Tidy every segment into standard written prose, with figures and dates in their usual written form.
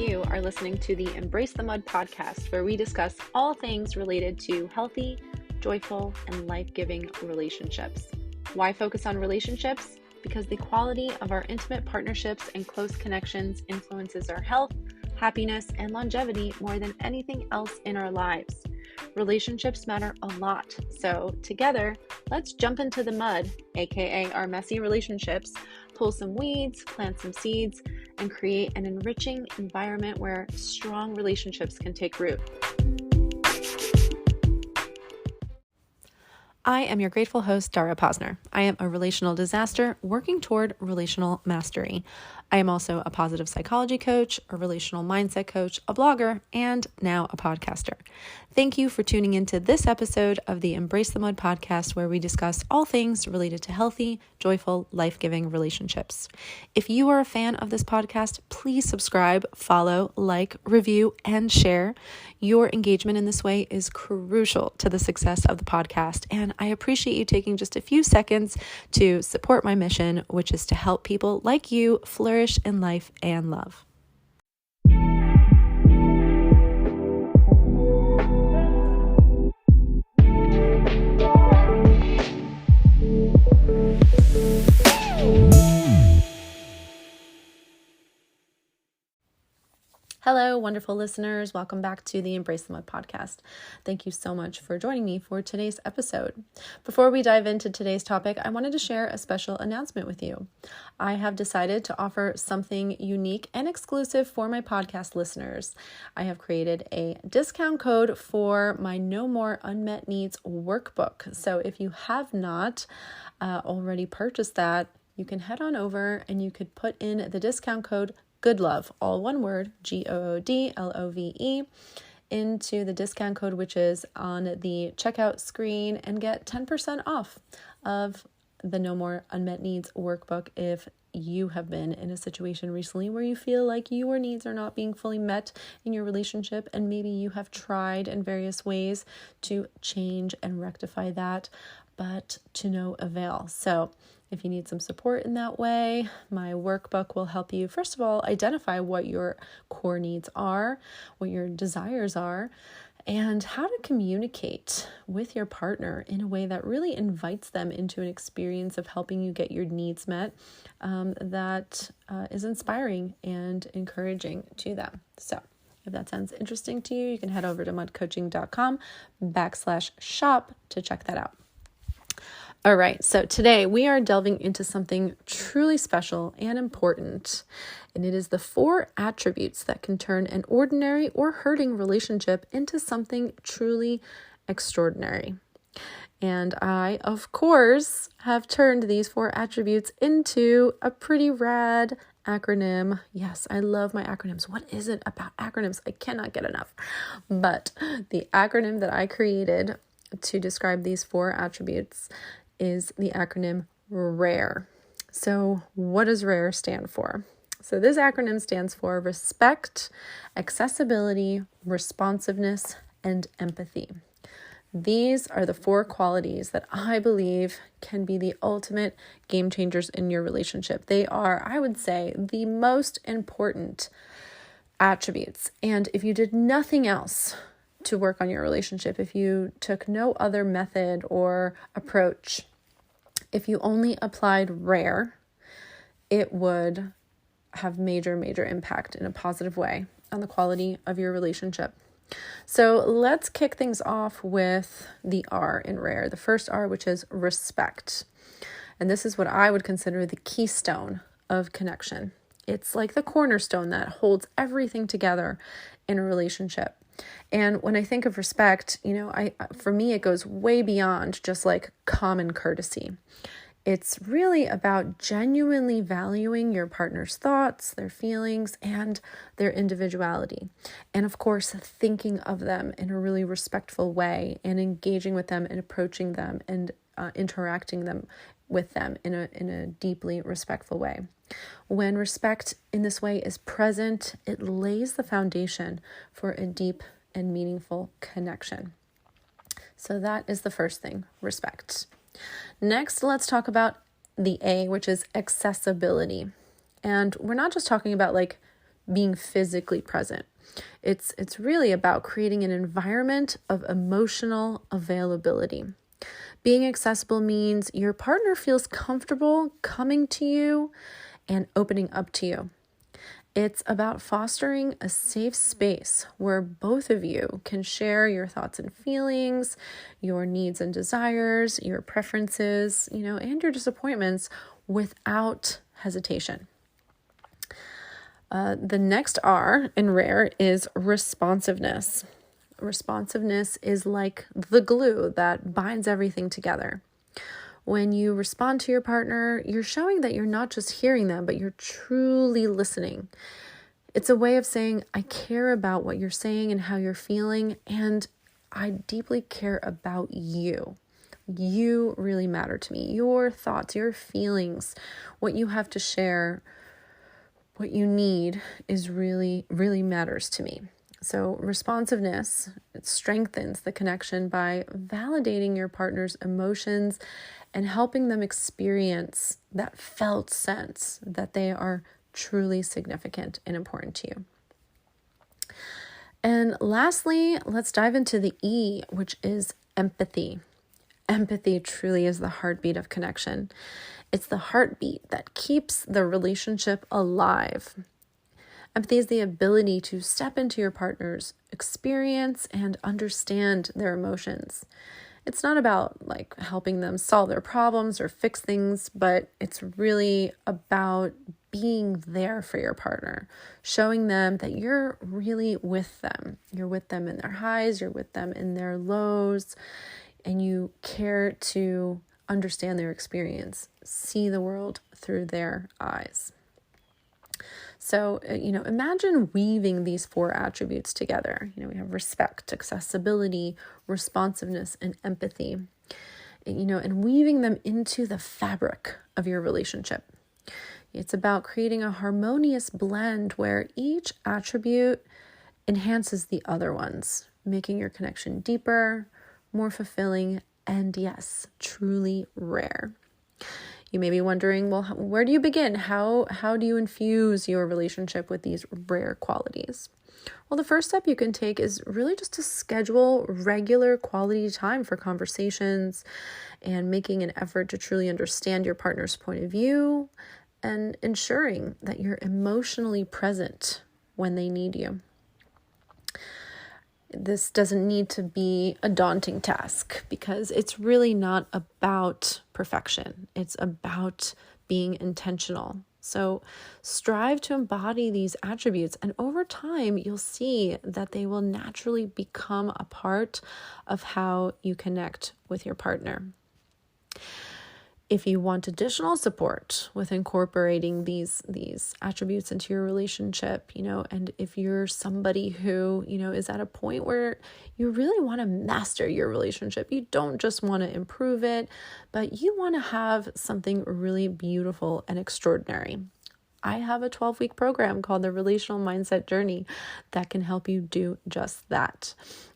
You are listening to the Embrace the Mud podcast, where we discuss all things related to healthy, joyful, and life-giving relationships. Why focus on relationships? Because the quality of our intimate partnerships and close connections influences our health, happiness, and longevity more than anything else in our lives. Relationships matter a lot, so together, let's jump into the mud, aka our messy relationships, pull some weeds, plant some seeds, and create an enriching environment where strong relationships can take root. I am your grateful host, Dara Posner. I am a relational disaster working toward relational mastery. I am also a positive psychology coach, a relational mindset coach, a blogger, and now a podcaster. Thank you for tuning into this episode of the Embrace the Mud podcast, where we discuss all things related to healthy, joyful, life-giving relationships. If you are a fan of this podcast, please subscribe, follow, like, review, and share. Your engagement in this way is crucial to the success of the podcast, and I appreciate you taking just a few seconds to support my mission, which is to help people like you flourish in life and love. Hello, wonderful listeners. Welcome back to the Embrace the Mud podcast. Thank you so much for joining me for today's episode. Before we dive into today's topic, I wanted to share a special announcement with you. I have decided to offer something unique and exclusive for my podcast listeners. I have created a discount code for my No More Unmet Needs workbook. So if you have not already purchased that, you can head on over and you could put in the discount code GOODLOVE, all one word, GOODLOVE, into the discount code, which is on the checkout screen, and get 10% off of the No More Unmet Needs workbook if you have been in a situation recently where you feel like your needs are not being fully met in your relationship, and maybe you have tried in various ways to change and rectify that, but to no avail. So if you need some support in that way, my workbook will help you, first of all, identify what your core needs are, what your desires are, and how to communicate with your partner in a way that really invites them into an experience of helping you get your needs met that is inspiring and encouraging to them. So if that sounds interesting to you, you can head over to mudcoaching.com/shop to check that out. All right, so today we are delving into something truly special and important, and it is the 4 attributes that can turn an ordinary or hurting relationship into something truly extraordinary. And I, of course, have turned these 4 attributes into a pretty rad acronym. Yes, I love my acronyms. What is it about acronyms? I cannot get enough. But the acronym that I created to describe these 4 attributes is the acronym R.A.R.E. So what does R.A.R.E. stand for? So this acronym stands for respect, accessibility, responsiveness, and empathy. These are the 4 qualities that I believe can be the ultimate game changers in your relationship. They are, I would say, the most important attributes. And if you did nothing else to work on your relationship, if you took no other method or approach, if you only applied R.A.R.E., it would have major impact in a positive way on the quality of your relationship. So let's kick things off with the R in R.A.R.E., the first R, which is respect. And this is what I would consider the keystone of connection. It's like the cornerstone that holds everything together in a relationship. And when I think of respect, for me, it goes way beyond just like common courtesy. It's really about genuinely valuing your partner's thoughts, their feelings, and their individuality. And of course, thinking of them in a really respectful way and engaging with them and approaching them and interacting with them in a deeply respectful way. When respect in this way is present, it lays the foundation for a deep and meaningful connection. So that is the first thing, respect. Next, let's talk about the A, which is accessibility. And we're not just talking about like being physically present. It's really about creating an environment of emotional availability. Being accessible means your partner feels comfortable coming to you and opening up to you. It's about fostering a safe space where both of you can share your thoughts and feelings, your needs and desires, your preferences, and your disappointments without hesitation. The next R in R.A.R.E is responsiveness. Responsiveness is like the glue that binds everything together. When you respond to your partner, you're showing that you're not just hearing them, but you're truly listening. It's a way of saying, I care about what you're saying and how you're feeling, and I deeply care about you. You really matter to me. Your thoughts, your feelings, what you have to share, what you need is really, really matters to me. So responsiveness, it strengthens the connection by validating your partner's emotions and helping them experience that felt sense that they are truly significant and important to you. And lastly, let's dive into the E, which is empathy. Empathy truly is the heartbeat of connection. It's the heartbeat that keeps the relationship alive. Empathy is the ability to step into your partner's experience and understand their emotions. It's not about helping them solve their problems or fix things, but it's really about being there for your partner, showing them that you're really with them. You're with them in their highs, you're with them in their lows, and you care to understand their experience, see the world through their eyes. So, imagine weaving these 4 attributes together. We have respect, accessibility, responsiveness, and empathy, and weaving them into the fabric of your relationship. It's about creating a harmonious blend where each attribute enhances the other ones, making your connection deeper, more fulfilling, and yes, truly rare. You may be wondering, well, where do you begin? How do you infuse your relationship with these rare qualities? Well, the first step you can take is really just to schedule regular quality time for conversations and making an effort to truly understand your partner's point of view and ensuring that you're emotionally present when they need you. This doesn't need to be a daunting task because it's really not about perfection. It's about being intentional. So strive to embody these attributes, and over time, you'll see that they will naturally become a part of how you connect with your partner. If you want additional support with incorporating these attributes into your relationship, and if you're somebody who, is at a point where you really want to master your relationship, you don't just want to improve it, but you want to have something really beautiful and extraordinary. I have a 12-week program called the Relational Mindset Journey that can help you do just that.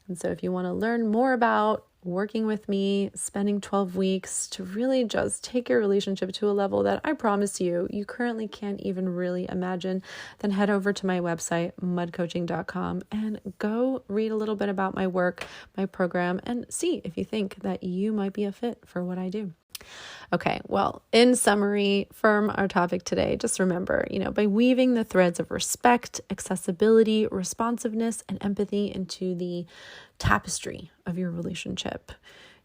And so if you want to learn more about working with me, spending 12 weeks to really just take your relationship to a level that I promise you currently can't even really imagine, then head over to my website, mudcoaching.com, and go read a little bit about my work, my program, and see if you think that you might be a fit for what I do. Okay, well, in summary, from our topic today, just remember, by weaving the threads of respect, accessibility, responsiveness, and empathy into the tapestry of your relationship,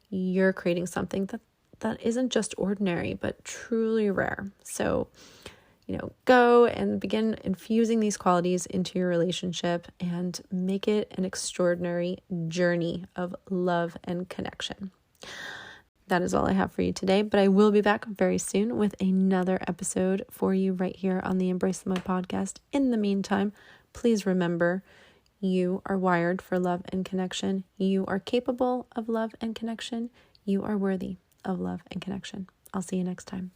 you're creating something that isn't just ordinary, but truly rare. So, go and begin infusing these qualities into your relationship and make it an extraordinary journey of love and connection. That is all I have for you today, but I will be back very soon with another episode for you right here on the Embrace the Mud podcast. In the meantime, please remember, you are wired for love and connection. You are capable of love and connection. You are worthy of love and connection. I'll see you next time.